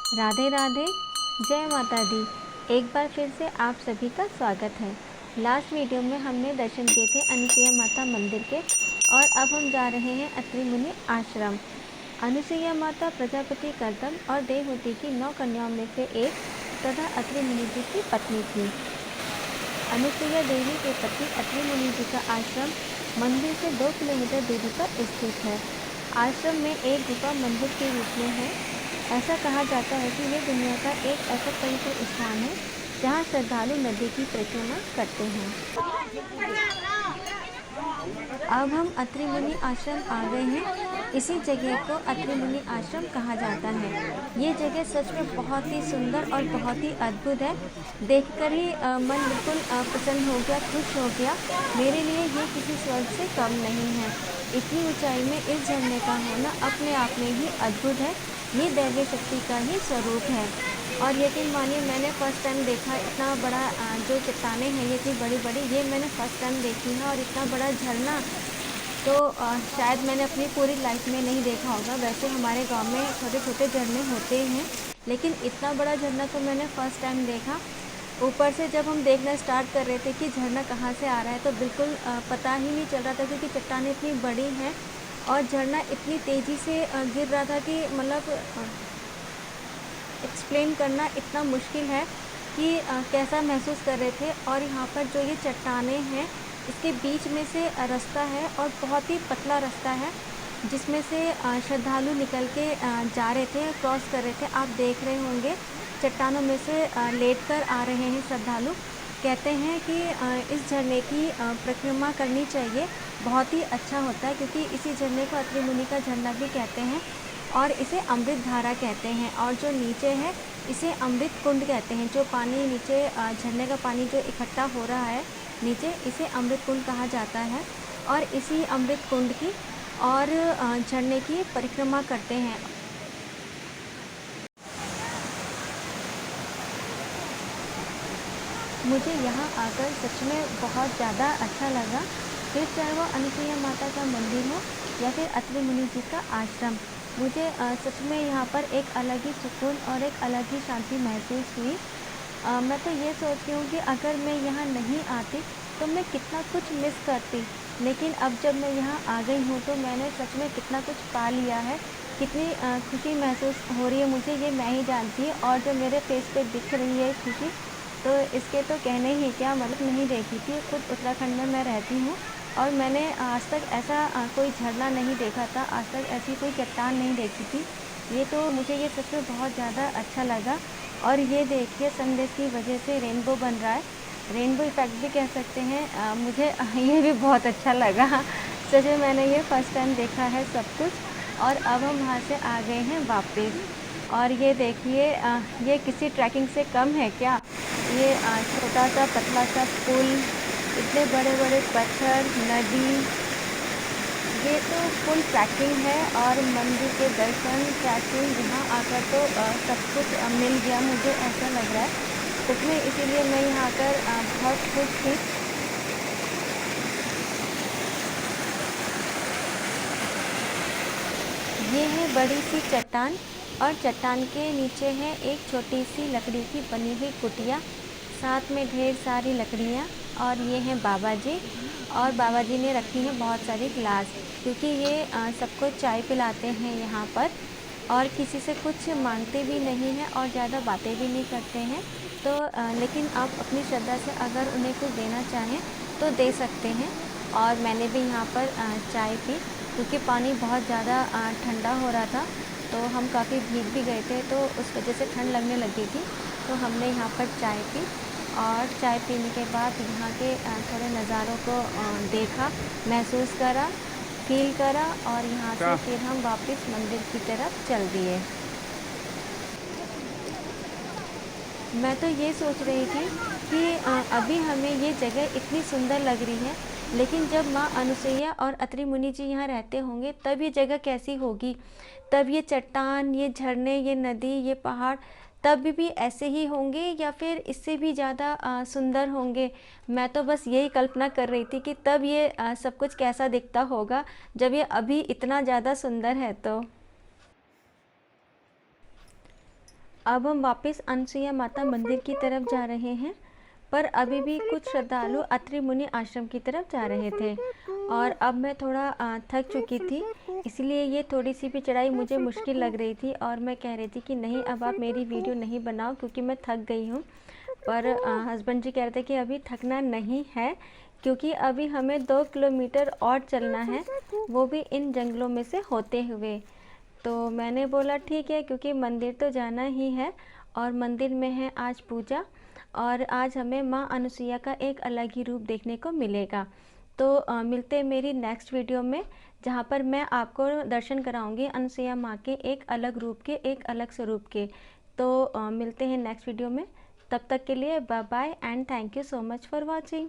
राधे राधे, जय माता दी। एक बार फिर से आप सभी का स्वागत है। लास्ट वीडियो में हमने दर्शन किए थे अनुसुईया माता मंदिर के, और अब हम जा रहे हैं अत्रि मुनि आश्रम। अनुसुईया माता प्रजापति कर्दम और देवहूति की 9 कन्याओं में से एक तथा अत्रि मुनि जी की पत्नी थी। अनुसुईया देवी के पति अत्रि मुनि जी का आश्रम मंदिर से 2 किलोमीटर दूरी पर स्थित है। आश्रम में एक गुफा मंदिर के रूप में है। ऐसा कहा जाता है कि यह दुनिया का एक ऐसा पवित्र स्थान है जहां श्रद्धालु नदी की परिक्रमा करते हैं। अब हम अत्रि मुनि आश्रम आ गए हैं। इसी जगह को अत्रि मुनि आश्रम कहा जाता है। ये जगह सच में बहुत ही सुंदर और बहुत ही अद्भुत है। देखकर ही मन बिल्कुल प्रसन्न हो गया, खुश हो गया। मेरे लिए ये किसी स्वर्ग से कम नहीं है। इतनी ऊंचाई में इस झरने का होना अपने आप में ही अद्भुत है। ये दैवीय शक्ति का ही स्वरूप है। और यकीन मानिए, मैंने फ़र्स्ट टाइम देखा इतना बड़ा जो चट्टानें हैं ये इतनी बड़ी बड़ी, ये मैंने फ़र्स्ट टाइम देखी है। और इतना बड़ा झरना तो शायद मैंने अपनी पूरी लाइफ में नहीं देखा होगा। वैसे हमारे गांव में छोटे छोटे झरने होते हैं, लेकिन इतना बड़ा झरना तो मैंने फ़र्स्ट टाइम देखा। ऊपर से जब हम देखना स्टार्ट कर रहे थे कि झरना कहाँ से आ रहा है, तो बिल्कुल पता ही नहीं चल रहा था, क्योंकि चट्टानें इतनी बड़ी हैं और झरना इतनी तेज़ी से गिर रहा था कि मतलब एक्सप्लेन करना इतना मुश्किल है कि कैसा महसूस कर रहे थे। और यहाँ पर जो ये चट्टानें हैं, इसके बीच में से रास्ता है और बहुत ही पतला रास्ता है, जिसमें से श्रद्धालु निकल के जा रहे थे, क्रॉस कर रहे थे। आप देख रहे होंगे चट्टानों में से लेट कर आ रहे हैं श्रद्धालु। कहते हैं कि इस झरने की परिक्रमा करनी चाहिए, बहुत ही अच्छा होता है, क्योंकि इसी झरने को अत्रि मुनि का झरना भी कहते हैं और इसे अमृत धारा कहते हैं। और जो नीचे है इसे अमृत कुंड कहते हैं। जो पानी नीचे झरने का पानी जो इकट्ठा हो रहा है नीचे, इसे अमृत कुंड कहा जाता है। और इसी अमृत कुंड की और झरने की परिक्रमा करते हैं। मुझे यहाँ आकर सच में बहुत ज़्यादा अच्छा लगा। फिर चाहे वो अनुसुईया माता का मंदिर हो या फिर अत्रि मुनि जी का आश्रम, मुझे सच में यहाँ पर एक अलग ही सुकून और एक अलग ही शांति महसूस हुई। मैं तो ये सोचती हूँ कि अगर मैं यहाँ नहीं आती तो मैं कितना कुछ मिस करती। लेकिन अब जब मैं यहाँ आ गई हूँ तो मैंने सच में कितना कुछ पा लिया है। कितनी खुशी महसूस हो रही है मुझे, ये मैं ही जानती हूँ। और जो मेरे फेस पे दिख रही है खुशी, तो इसके तो कहने ही क्या, मतलब नहीं देखी थी। खुद उत्तराखंड में मैं रहती हूँ और मैंने आज तक ऐसा कोई झरना नहीं देखा था, आज तक ऐसी कोई चट्टान नहीं देखी थी। ये तो मुझे ये सच में बहुत ज़्यादा अच्छा लगा। और ये देखिए, सनराइज़ की वजह से रेनबो बन रहा है, रेनबो इफ़ेक्ट भी कह सकते हैं। मुझे ये भी बहुत अच्छा लगा। सच में मैंने ये फ़र्स्ट टाइम देखा है सब कुछ। और अब हम वहाँ से आ गए हैं वापस। और ये देखिए, ये किसी ट्रैकिंग से कम है क्या? ये छोटा सा पतला सा पुल, इतने बड़े बड़े पत्थर, नदी, ये तो फुल ट्रैकिंग है। और मंदिर के दर्शन, ट्रैकिंग, यहाँ आकर तो सब कुछ मिल गया, मुझे ऐसा लग रहा है। सच में इसीलिए मैं यहाँ आकर बहुत खुश थी। ये है बड़ी सी चट्टान, और चट्टान के नीचे है एक छोटी सी लकड़ी की बनी हुई कुटिया, साथ में ढेर सारी लकड़ियाँ। और ये हैं बाबा जी, और बाबा जी ने रखी हैं बहुत सारी गिलास, क्योंकि ये सबको चाय पिलाते हैं यहाँ पर। और किसी से कुछ मांगते भी नहीं हैं और ज़्यादा बातें भी नहीं करते हैं। तो लेकिन आप अपनी श्रद्धा से अगर उन्हें कुछ देना चाहें तो दे सकते हैं। और मैंने भी यहाँ पर चाय पी, क्योंकि पानी बहुत ज़्यादा ठंडा हो रहा था, तो हम काफ़ी भीग भी गए थे, तो उस वजह से ठंड लगने लगी थी। तो हमने यहाँ पर चाय पी, और चाय पीने के बाद यहाँ के थोड़े नज़ारों को देखा, महसूस करा, फ़ील करा। और यहाँ से फिर हम वापस मंदिर की तरफ चल दिए। मैं तो ये सोच रही थी कि अभी हमें ये जगह इतनी सुंदर लग रही है, लेकिन जब माँ अनुसुईया और अत्रि मुनि जी यहाँ रहते होंगे तब ये जगह कैसी होगी। तब ये चट्टान, ये झरने, ये नदी, ये पहाड़ तब भी ऐसे ही होंगे या फिर इससे भी ज़्यादा सुंदर होंगे। मैं तो बस यही कल्पना कर रही थी कि तब ये सब कुछ कैसा दिखता होगा जब ये अभी इतना ज़्यादा सुंदर है। तो अब हम वापस अनसुईया माता मंदिर की तरफ जा रहे हैं, पर अभी भी कुछ श्रद्धालु अत्रि मुनि आश्रम की तरफ जा रहे थे और अब मैं थोड़ा थक चुकी थी, इसलिए ये थोड़ी सी भी चढ़ाई मुझे मुश्किल लग रही थी और मैं कह रही थी कि नहीं, अब आप मेरी वीडियो नहीं बनाओ क्योंकि मैं थक गई हूँ। पर हस्बैंड जी कह रहे थे कि अभी थकना नहीं है क्योंकि अभी हमें 2 किलोमीटर और चलना है, वो भी इन जंगलों में से होते हुए। तो मैंने बोला ठीक है, क्योंकि मंदिर तो जाना ही है और मंदिर में है आज पूजा और आज हमें माँ अनुसुईया का एक अलग ही रूप देखने को मिलेगा। तो मिलते हैं मेरी नेक्स्ट वीडियो में, जहाँ पर मैं आपको दर्शन कराऊंगी अनुसुईया माँ के एक अलग रूप के, एक अलग स्वरूप के। तो मिलते हैं नेक्स्ट वीडियो में, तब तक के लिए bye bye and thank you so much for watching.